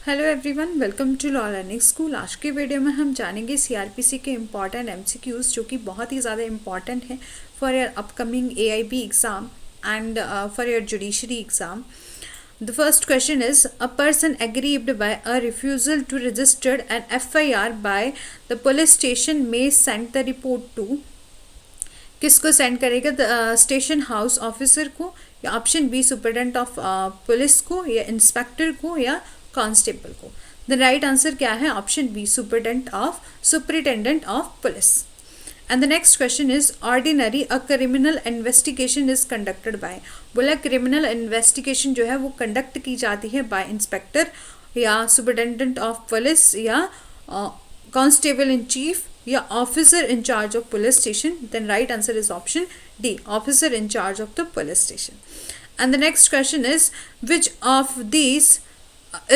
Hello everyone, welcome to law learning school. आज के video में हम जानेंगे सीआरपीसी के इम्पॉर्टेंट एमसीक्यूज जो कि बहुत ही ज़्यादा इम्पॉर्टेंट है for your upcoming AIB exam and for your judiciary exam. The first question is, a person aggrieved by a refusal to register an FIR by the police station may send the report to, किसको send करेगा? Station house officer को, या option B superintendent of police को, या inspector को, या constable को। The right answer क्या है? Option B superintendent of police. And the next question is, ordinary a criminal investigation is conducted by. बोला क्रिमिनल इन्वेस्टिगेशन जो है वो कंडक्ट की जाती है बाय इंस्पेक्टर या सुपरिटेंडेंट ऑफ पुलिस या कांस्टेबल इन चीफ या officer in charge of police station. Then right answer is option D, officer in charge of the police station. And the next question is, which of these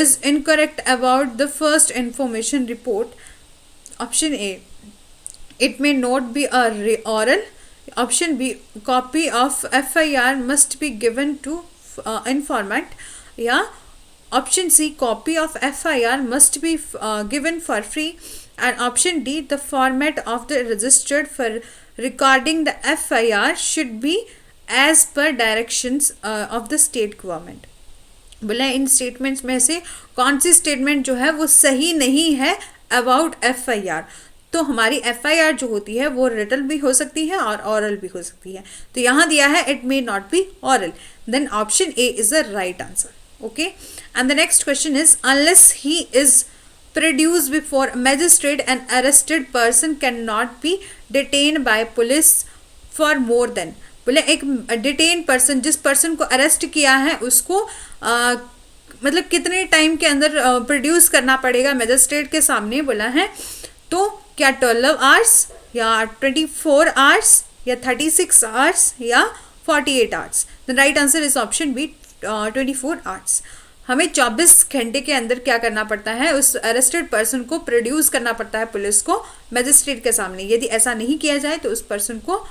is incorrect about the first information report? Option A, it may not be a oral. Option B, copy of FIR must be given to informant. Yeah. Option C, copy of FIR must be given for free. And option D, the format of the registered for recording the FIR should be as per directions of the state government. बोला इन statements में से कौन सी statement जो है वो सही नहीं है अबाउट FIR? तो हमारी FIR जो होती है वो रिटन भी हो सकती है और ऑरल भी हो सकती है। तो यहाँ दिया है it may not be oral, then option A is the right answer. Okay, and the next question is, unless he is produced before a magistrate, an arrested person cannot be detained by police for more than। बोले एक detain person, जिस person को arrest किया है उसको मतलब कितने time के अंदर प्रोड्यूस करना पड़ेगा मैजिस्ट्रेट के सामने बोला है। तो क्या 12 आवर्स या 24 आवर्स या 36 आवर्स या 48 hours? The right answer is option B 24 hours. हमें 24 घंटे के अंदर क्या करना पड़ता है? उस अरेस्टेड पर्सन को प्रोड्यूस करना पड़ता है पुलिस को मैजिस्ट्रेट के सामने। यदि ऐसा नहीं किया जाए तो उस पर्सन को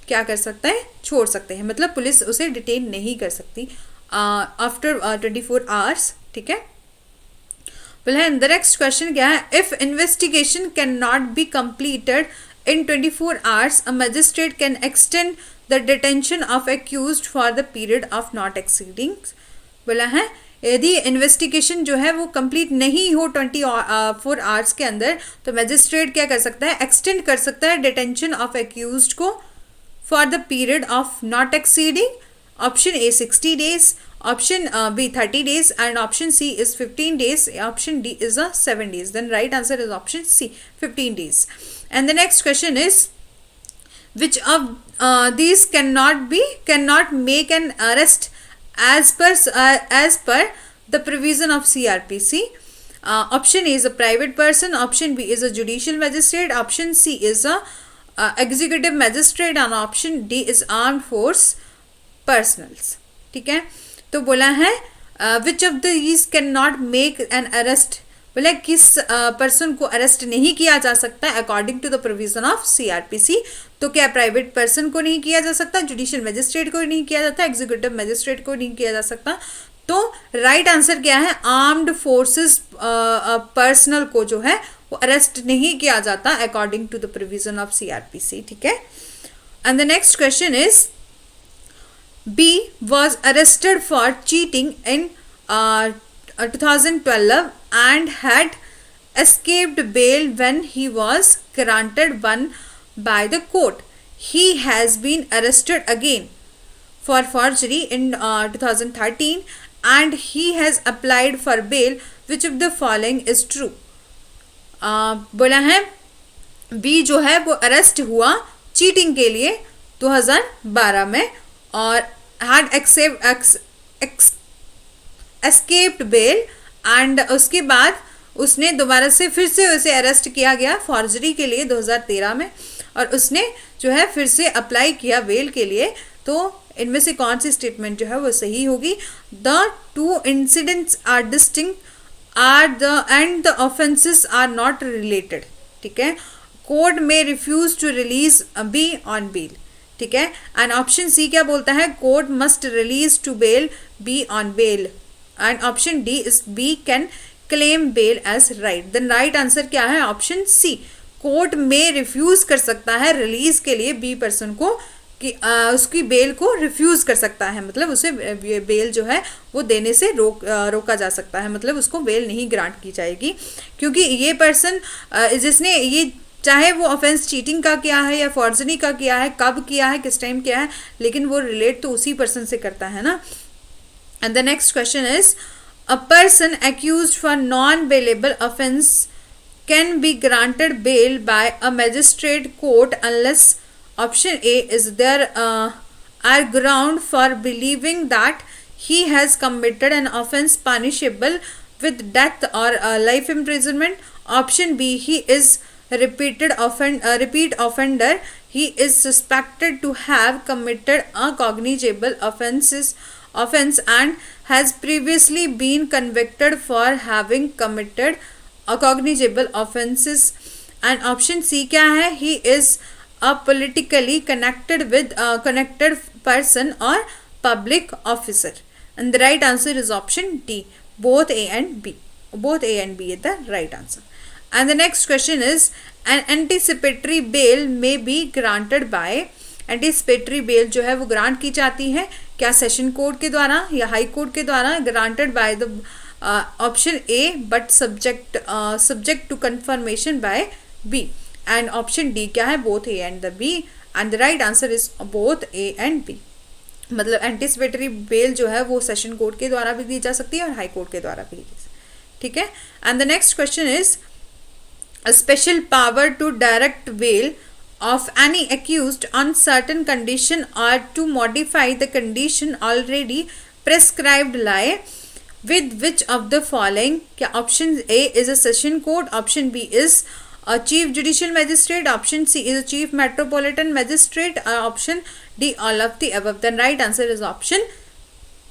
क्या कर सकता है? छोड़ सकते हैं, मतलब पुलिस उसे डिटेन नहीं कर सकती आफ्टर 24 आवर्स। ठीक है, बोला है द नेक्स्ट क्वेश्चन क्या है? If investigation can not be completed in 24 hours, a magistrate can extend the detention of accused for the period of not exceeding. बोला है यदि इन्वेस्टिगेशन जो है वो कंप्लीट नहीं हो 24 आवर्स के अंदर, तो मजिस्ट्रेट क्या कर सकता है? एक्सटेंड कर सकता है डिटेंशन ऑफ एक्यूज्ड को for the period of not exceeding, option A 60 days, option B 30 days, and option C is 15 days, option D is 7 days. Then right answer is option C 15 days. And the next question is, which of these cannot make an arrest as per the provision of CRPC? Option A is a private person, option B is a judicial magistrate, option C is a executive magistrate, and option D is armed force personnels. ठीक है, तो बोला है which of these can not make an arrest. बोला किस person को arrest नहीं किया जा सकता according to the provision of CrPC? तो क्या प्राइवेट पर्सन को नहीं किया जा सकता, जुडिशियल मैजिस्ट्रेट को नहीं किया जाता, एग्जीक्यूटिव मैजिस्ट्रेट को नहीं किया जा सकता। तो राइट आंसर क्या है? आर्म्ड फोर्सेस पर्सनल को जो है वो अरेस्ट नहीं किया जाता according to the provision of CrPC. ठीक है, and the next question is, B was arrested for cheating in 2012 and had escaped bail when he was granted one by the court. He has been arrested again for forgery in 2013 and he has applied for bail. Which of the following is true? बोला है B जो है वो arrest हुआ cheating के लिए 2012 में और हैड एस्केप्ड बेल, एंड उसके बाद उसने दोबारा से फिर से उसे अरेस्ट किया गया फॉर्जरी के लिए 2013 में, और उसने जो है फिर से अप्लाई किया बेल के लिए। तो इनमें से कौन सी स्टेटमेंट जो है वो सही होगी? The two incidents are distinct and the offenses are not related. ठीक है, कोर्ट में refuse to release B on bail. ठीक है, एंड ऑप्शन सी क्या बोलता है? Court must release to bail B on bail, and option D is B can claim bail as right. Then right answer क्या है? Option C, court में refuse कर सकता है रिलीज के लिए बी पर्सन को, कि उसकी बेल को रिफ्यूज कर सकता है, मतलब उसे बेल जो है वो देने से रोका जा सकता है, मतलब उसको बेल नहीं ग्रांट की जाएगी, क्योंकि ये पर्सन जिसने ये, चाहे वो ऑफेंस चीटिंग का किया है या फॉर्जरी का किया है, कब किया है, किस टाइम किया है, लेकिन वो रिलेट तो उसी पर्सन से करता है ना. And the next question is, a person accused for non bailable offence can be granted bail by a magistrate court unless option A is there are ground for believing that he has committed an offense punishable with death or life imprisonment. Option B, he is repeat offender. He is suspected to have committed a cognizable offense and has previously been convicted for having committed cognizable offenses. And option C क्या है? He is a politically connected person or public officer. And the right answer is option D, both A and B. Both A and B is the right answer. And the next question is, an anticipatory bail may be granted by, anticipatory bail जो है वो grant की जाती है क्या? Session court के द्वारा या हाई कोर्ट के द्वारा. Granted by the option A, but subject to confirmation by B. And option D क्या है? Both A and the B. And the right answer is both A and B. मतलब anticipatory bail जो है वो session court के द्वारा भी दी जा सकती है और हाई कोर्ट के द्वारा भी दी जा सकती है. ठीक है. And the next question is, a special power to direct bail of any accused on certain condition or to modify the condition already prescribed lie with which of the following? क्या option A is a session court, option B is a chief judicial magistrate, option C is a chief metropolitan magistrate, or option D all of the above. Then right answer is option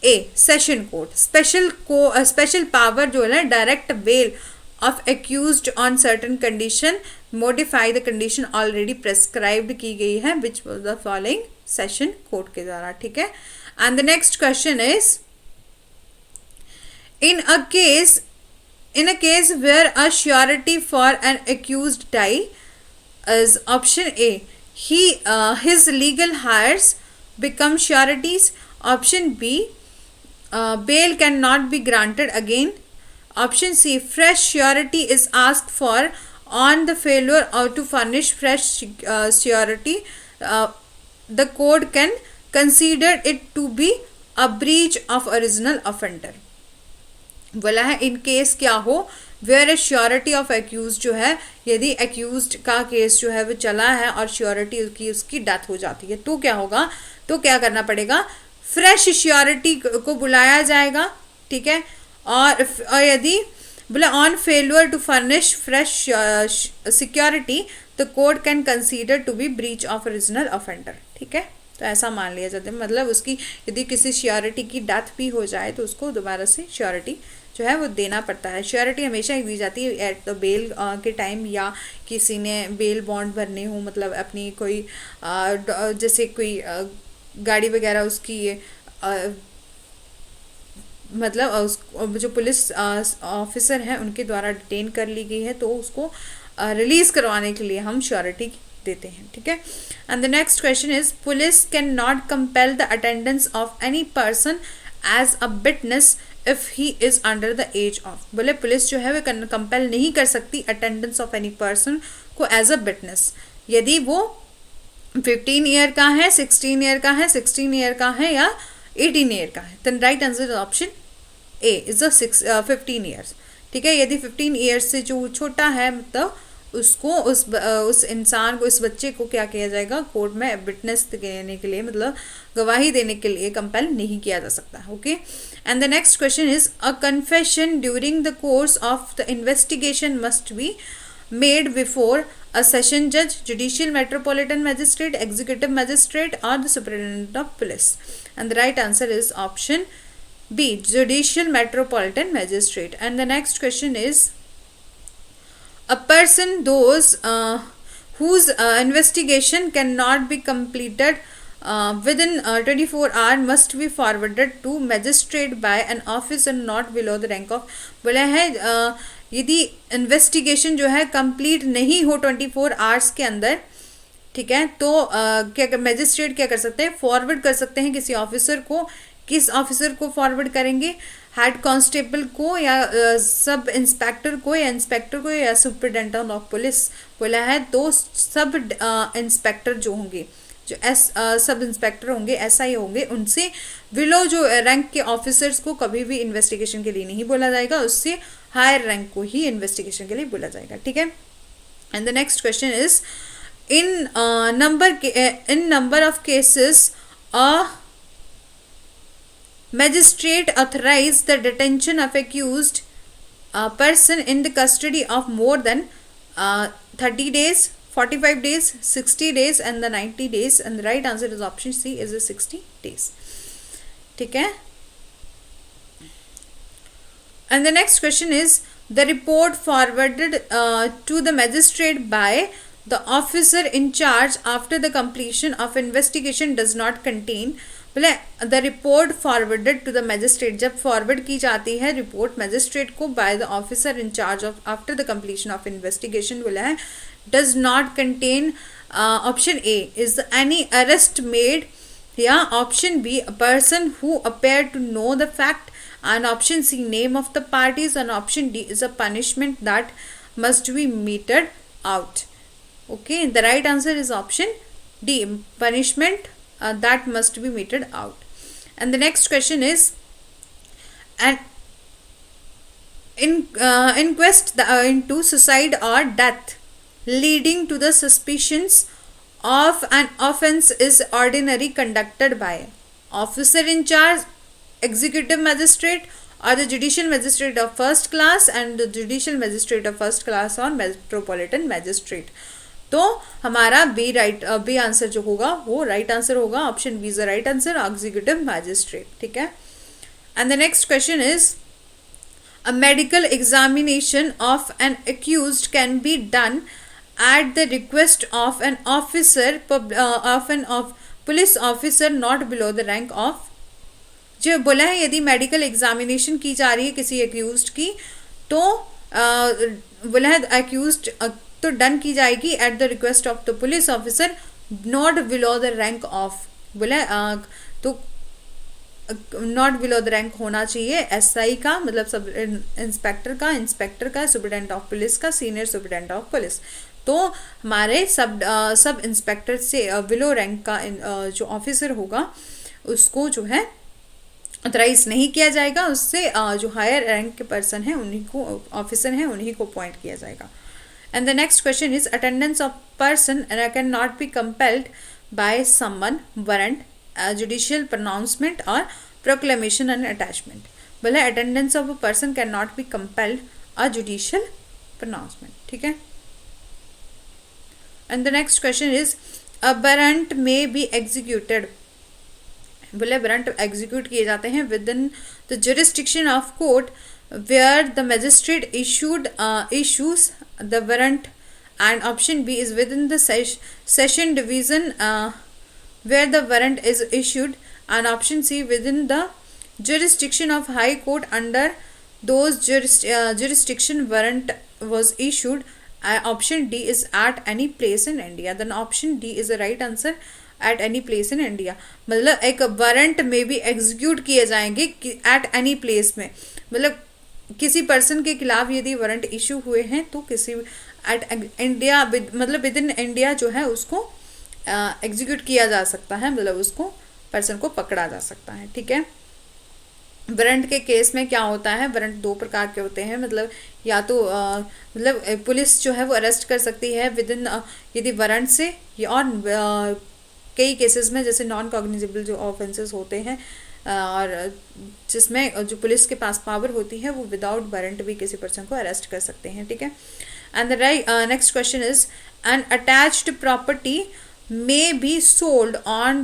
A, session court. special power जो है direct bail of accused on certain condition, modify the condition already prescribed की गई है which was the following? session court के द्वारा. ठीक है. and the next question is, in a case where a surety for an accused die is option A, his legal heirs become sureties, option B, bail cannot be granted again, option C, fresh surety is asked for on the failure or to furnish fresh surety, the court can consider it to be a breach of original offender. बोला है इन case क्या हो, where as surety of accused जो है, यदि accused का case जो है वो चला है और श्योरिटी उसकी डेथ हो जाती है तो क्या होगा? तो क्या करना पड़ेगा? फ्रेश श्योरिटी को बुलाया जाएगा. ठीक है. और यदि बोला on failure to furnish fresh security, the court can consider to be breach of original offender. ठीक है. तो ऐसा मान लिया जाता है, मतलब उसकी यदि किसी श्योरिटी की डेथ भी हो जाए तो उसको दोबारा से श्योरिटी जो है वो देना पड़ता है. श्योरिटी हमेशा ही दी जाती है एट द बेल के टाइम, या किसी ने बेल बॉन्ड भरने हो, मतलब अपनी कोई जैसे कोई गाड़ी वगैरह उसकी मतलब जो पुलिस ऑफिसर हैं उनके द्वारा डिटेन कर ली गई है तो उसको रिलीज करवाने के लिए हम श्योरिटी देते हैं. ठीक है. And the next question is, police can not compel the attendance of any person as a witness if he is under the age of. बोले पुलिस जो है वो कंपेल नहीं कर सकती अटेंडेंस ऑफ एनी पर्सन को एज अ विटनेस यदि वो 15 ईयर का है, 16 ईयर का है, 16 ईयर का है या 18 ईयर का है. Then right answer option A is the 15 years. ठीक है. यदि 15 ईयर्स से जो छोटा है मतलब उसको उस इंसान को, इस बच्चे को क्या किया जाएगा? कोर्ट में विटनेस देने के लिए, मतलब गवाही देने के लिए कंपेल नहीं किया जा सकता. Okay. And the next question is, a confession during the course of the investigation must be made before a session judge, judicial metropolitan magistrate, executive magistrate, or the superintendent of police. And the right answer is option B, judicial metropolitan magistrate. And the next question is, a person whose investigation cannot be completed within 24 hour must be forwarded to magistrate by an officer not below the rank of, बोला है यदि investigation जो है complete नहीं हो 24 hours के अंदर, ठीक है, तो क्या मैजिस्ट्रेट क्या कर सकते हैं, फॉरवर्ड कर सकते हैं किसी ऑफिसर को. किस ऑफिसर को फॉरवर्ड करेंगे, हेड कांस्टेबल को या सब इंस्पेक्टर को या इंस्पेक्टर को या सुपरिटेंडेंट ऑफ पुलिस, बोला है. तो सब इंस्पेक्टर जो होंगे, जो सब इंस्पेक्टर होंगे, एसआई होंगे, उनसे बिलो जो रैंक के ऑफिसर्स को कभी भी इन्वेस्टिगेशन के लिए नहीं बोला जाएगा, उससे हायर रैंक को ही इन्वेस्टिगेशन के लिए बोला जाएगा. ठीक है. And the next question is in number of cases a magistrate authorized the detention of accused person in the custody of more than 30 days, 45 days, 60 days and the 90 days, and the right answer is option C is the 60 days. ठीक है. And the next question is the report forwarded to the magistrate by the officer in charge after the completion of investigation does not contain, बोले the report forwarded to the magistrate, जब forward की जाती है report magistrate को by the officer in charge of after the completion of investigation, बोला है does not contain option A is any arrest made, या option B a person who appeared to know the fact, and option C name of the parties, and option D is a punishment that must be meted out. Okay, the right answer is option D, punishment that must be meted out. And the next question is an inquest into suicide or death leading to the suspicions of an offence is ordinarily conducted by officer in charge, executive magistrate, or the judicial magistrate of first class, and the judicial magistrate of first class or metropolitan magistrate. तो हमारा B answer जो होगा वो right answer होगा. Option B is the right answer, executive magistrate. ठीक है. And the next question is a medical examination of an accused can be done at the request of an officer of police officer not below the rank of, जो बोला है यदि medical examination की जा रही है किसी एक्यूज्ड की, तो बोला है एक्यूज्ड तो डन की जाएगी eight the request of the police officer not below the rank of, बोला तो नॉट बिलो द रैंक होना चाहिए एसआई का, मतलब सब इंस्पेक्टर का, सुपरिटेंडेंट ऑफ पुलिस का, सीनियर सुपरिटेंडेंट ऑफ पुलिस. तो हमारे सब इंस्पेक्टर से बिलो रैंक का जो ऑफिसर होगा उसको जो है ऑथराइज नहीं किया जाएगा, उससे जो हायर रैंक के पर्सन है उन्हीं को, ऑफिसर हैं उन्हीं को अपॉइंट किया जाएगा. And the next question is attendance of person cannot be compelled by someone, warrant, judicial pronouncement or proclamation and attachment. बोले attendance of a person cannot be compelled a judicial pronouncement. ठीक है. And the next question is a warrant may be executed. बोले warrant execute किए जाते हैं within the jurisdiction of court where the magistrate issues the warrant, and option B is within the session division where the warrant is issued, and option C within the jurisdiction of high court under those jurisdiction warrant was issued. Option D is at any place in India. Then option D is the right answer, at any place in India. मतलब एक warrant में भी execute किए जाएंगे at any place में, मतलब किसी person के खिलाफ यदि वारंट इशू हुए हैं तो किसी एट इंडिया, मतलब विद इन इंडिया जो है उसको एग्जीक्यूट किया जा सकता है, मतलब उसको पर्सन को पकड़ा जा सकता है. ठीक है. वारंट के केस में क्या होता है, वारंट दो प्रकार के होते हैं, मतलब या तो मतलब पुलिस जो है वो अरेस्ट कर सकती है विद इन यदि वारंट से, या और कई केसेस में जैसे नॉन कॉग्निजेबल जो ऑफेंसेस होते हैं और जिसमें जो पुलिस के पास पावर होती है वो विदाउट वारंट भी किसी पर्सन को अरेस्ट कर सकते हैं. ठीक है. And the next question is an attached property may be sold on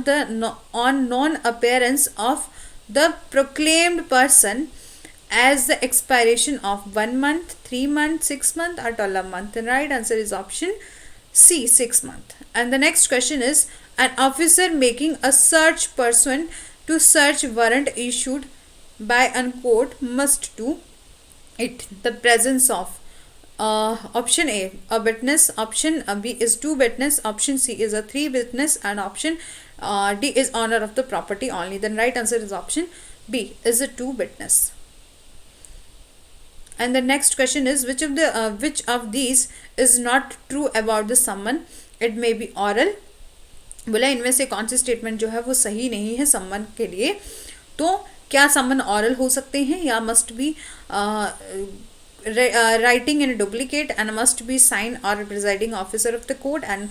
non-appearance of the proclaimed person as the expiration of 1 month, 3 months, 6 months or 12 months. The right answer is option C, 6 months. And the next question is An officer making a search pursuant to search warrant issued by a court must do it the presence of option A a witness, option B is two witness, option C is a three witness, and option D is owner of the property only. Then right answer is option B is a two witness. And the next question is which of these is not true about the summon? It may be oral. बोला इनमें से कौन सी statement जो है वो सही नहीं है सम्मन के लिए. तो क्या सम्मन ऑरल हो सकते हैं या must be writing in a duplicate and must be signed or presiding officer of the court, and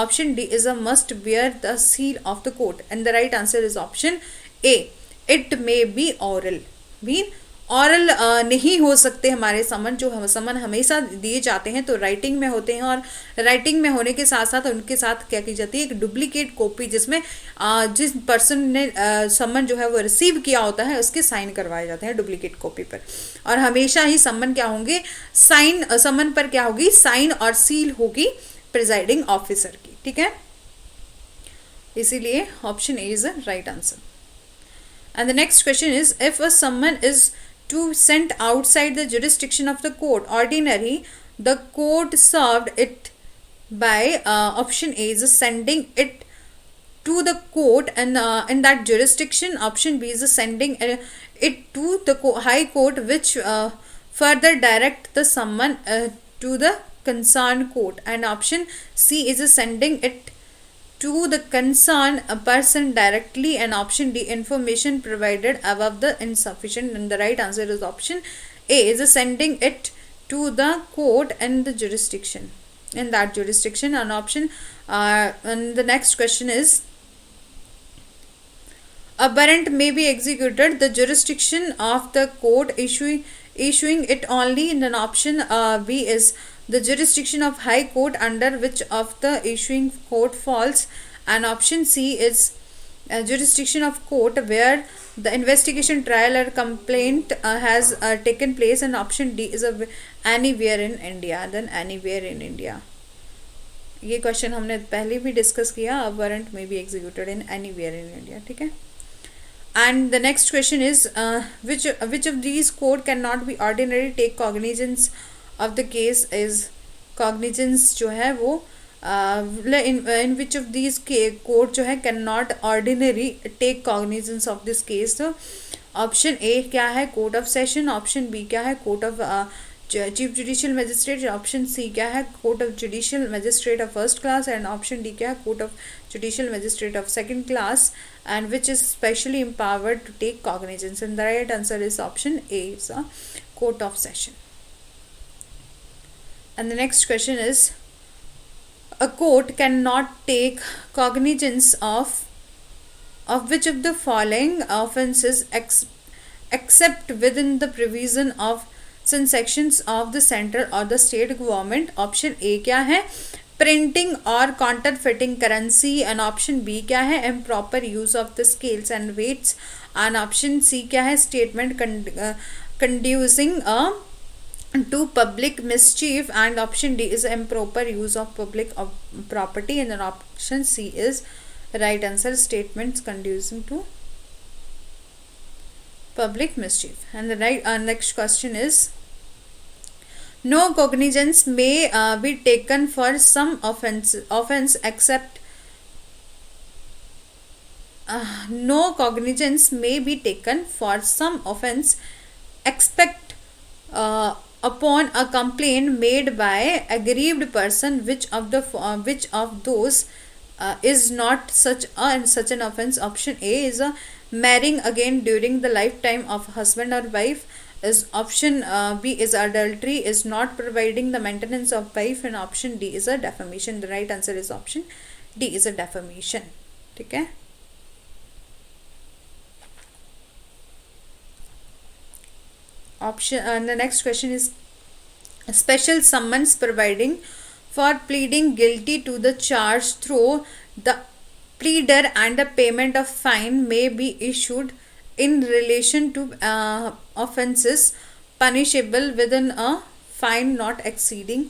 option D is a must bear the seal of the court. And the right answer is option A, it may be oral. mean oral नहीं हो सकते हमारे समन. जो हम समन हमेशा दिए जाते हैं तो राइटिंग में होते हैं, और राइटिंग में होने के साथ साथ उनके साथ क्या की जाती है, एक डुप्लीकेट कॉपी जिसमें जिस पर्सन ने समन जो है वो रिसीव किया होता है उसके साइन करवाए जाते हैं डुप्लीकेट कॉपी पर. और हमेशा ही समन क्या होंगे, साइन समन पर क्या होगी, साइन और सील होगी प्रिजाइडिंग ऑफिसर की. ठीक है, इसीलिए option A is the right answer. And the next question is if a someone is to sent outside the jurisdiction of the court ordinary, the court served it by option A is sending it to the court and in that jurisdiction. Option B is sending it to the high court, which further direct the summon to the concerned court. And option C is sending it to the concerned person directly, and option D information provided above the insufficient. And the right answer is option A is sending it to the court and the jurisdiction, in that jurisdiction. And option and the next question is a warrant may be executed the jurisdiction of the court issuing it only. And then option B is the jurisdiction of high court under which of the issuing court falls. And option C is jurisdiction of court where the investigation, trial or complaint has taken place. And option D is anywhere in India. Then anywhere in India, ये question हमने पहले भी discuss किया. अब warrant में be executed in anywhere in India. ठीक है. And the next question is which of these court cannot be ordinary take cognizance of the case is cognizance जो है वो in which of these court जो है cannot ordinary take cognizance of this case. तो option A क्या है, court of session. Option B क्या है, court of chief judicial magistrate. Option C क्या है, court of judicial magistrate of first class. And option D क्या है, court of judicial magistrate of second class, and which is specially empowered to take cognizance. And the right answer is option A is a court of session. And the next question is a court cannot take cognizance of which of the following offences except within the provision of some sections of the central or the state government. Option A क्या है, printing और counterfeiting currency. And option B क्या है, improper use of the scales and weights. And option C क्या है, statement conducing to public mischief. And option D is improper use of public property. And option C is right answer, statements conducing to public mischief. And the right next question is no cognizance may be taken for some offense except no cognizance may be taken for some offense except upon a complaint made by aggrieved person. Which of those is not such an offense? Option A is marrying again during the lifetime of husband or wife. Is option B is adultery, is not providing the maintenance of wife. And option D is a defamation. The right answer is option D is a defamation. ठीक है. Option and the next question is special summons providing for pleading guilty to the charge through the pleader and a payment of fine may be issued in relation to offences punishable within a fine not exceeding.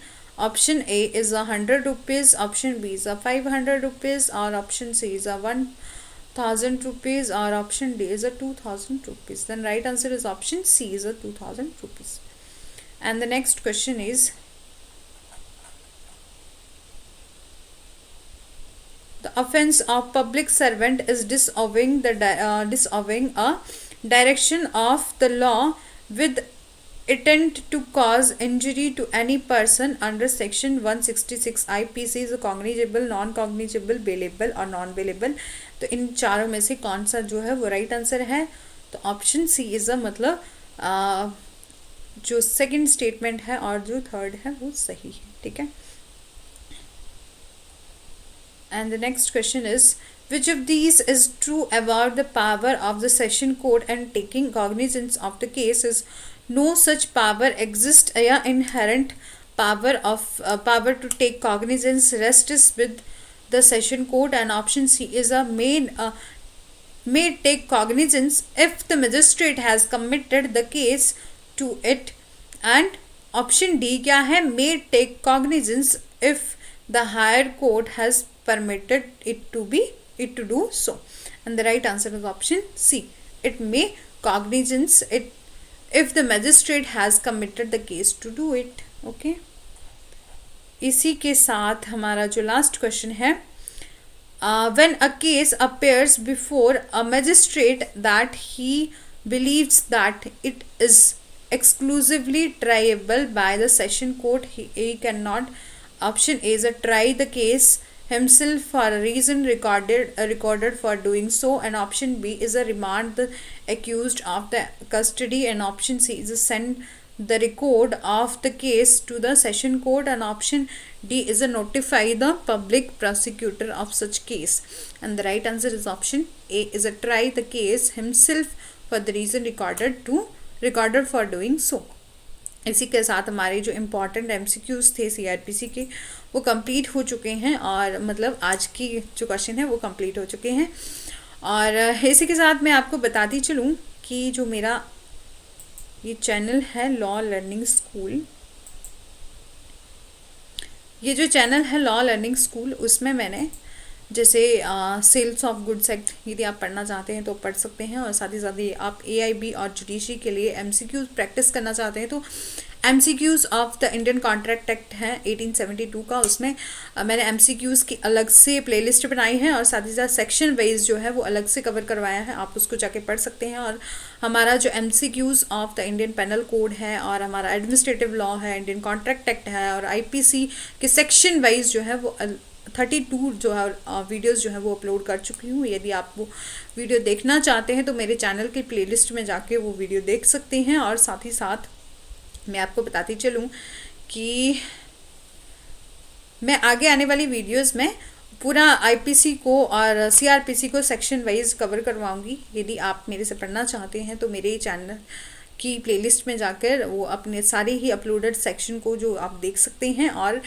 Option A is 100 rupees, option B is 500 rupees, or option C is 1000 rupees, or option D is 2000 rupees. Then right answer is option C is 2000 rupees. And the next question is, the offense of public servant is disavowing a direction of the law with intent to cause injury to any person under section 166 IPC is cognizable, non cognizable, bailable और non bailable. तो इन चारों में से कौन सा जो है वो राइट आंसर है? तो ऑप्शन सी इज मतलब जो सेकंड स्टेटमेंट है और जो थर्ड है वो सही है. ठीक है. And the next question is, which of these is true about the power of the session court and taking cognizance of the case? Is no such power exists. A inherent power to take cognizance rests with the session court. And option C is may take cognizance if the magistrate has committed the case to it. And option D क्या है? May take cognizance if the higher court has permitted it to do so. And the right answer is option C. It may cognizance it if the magistrate has committed the case to do it. Okay. इसी के साथ हमारा जो last question है, when a case appears before a magistrate that he believes that it is exclusively triable by the session court, he cannot. Option A is try the case himself for a reason recorded for doing so. And option B is remand the accused of the custody. And option C is send the record of the case to the session court. And option D is notify the public prosecutor of such case. And the right answer is option A is try the case himself for the reason recorded for doing so. इसी के साथ हमारे जो important MCQs थे CRPC के वो complete हो चुके हैं, और मतलब आज की जो क्वेश्चन है वो कंप्लीट हो चुके हैं. और इसी के साथ मैं आपको बताती चलूँ कि जो मेरा ये चैनल है लॉ लर्निंग स्कूल, ये जो चैनल है लॉ लर्निंग स्कूल, उसमें मैंने जैसे सेल्स ऑफ गुड्स एक्ट यदि आप पढ़ना चाहते हैं तो पढ़ सकते हैं, और साथ ही साथ ये आप AIB और जुडिशरी के लिए MCQs प्रैक्टिस करना चाहते हैं तो MCQs of the Indian contract act है 1872 का, उसमें मैंने MCQs की अलग से प्लेलिस्ट बनाई है, और साथ ही साथ सेक्शन वाइज जो है वो अलग से कवर करवाया है, आप उसको जाके पढ़ सकते हैं. और हमारा जो MCQs of the Indian penal code है, और हमारा एडमिनिस्ट्रेटिव लॉ है, इंडियन कॉन्ट्रैक्ट एक्ट है, और IPC के सेक्शन वाइज जो है वो 32 जो है वीडियोस जो है वो अपलोड कर चुकी हूँ. यदि आप वो वीडियो देखना चाहते हैं तो मेरे चैनल की प्लेलिस्ट में जाके वो वीडियो देख सकते हैं. और साथ ही साथ मैं आपको बताती चलूँ कि मैं आगे आने वाली वीडियोस में पूरा IPC को और CRPC को सेक्शन वाइज कवर करवाऊँगी. यदि आप मेरे से पढ़ना चाहते हैं तो मेरे चैनल की प्लेलिस्ट में जाकर वो अपने सारे ही अपलोडेड सेक्शन को जो आप देख सकते हैं, और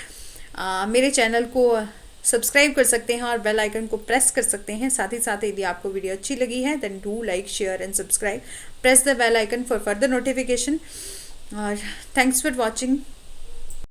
मेरे चैनल को सब्सक्राइब कर सकते हैं और बेल आइकन को प्रेस कर सकते हैं. साथ ही साथ यदि आपको वीडियो अच्छी लगी है then do like, share and subscribe, press the bell icon for further notification. और थैंक्स फॉर वॉचिंग.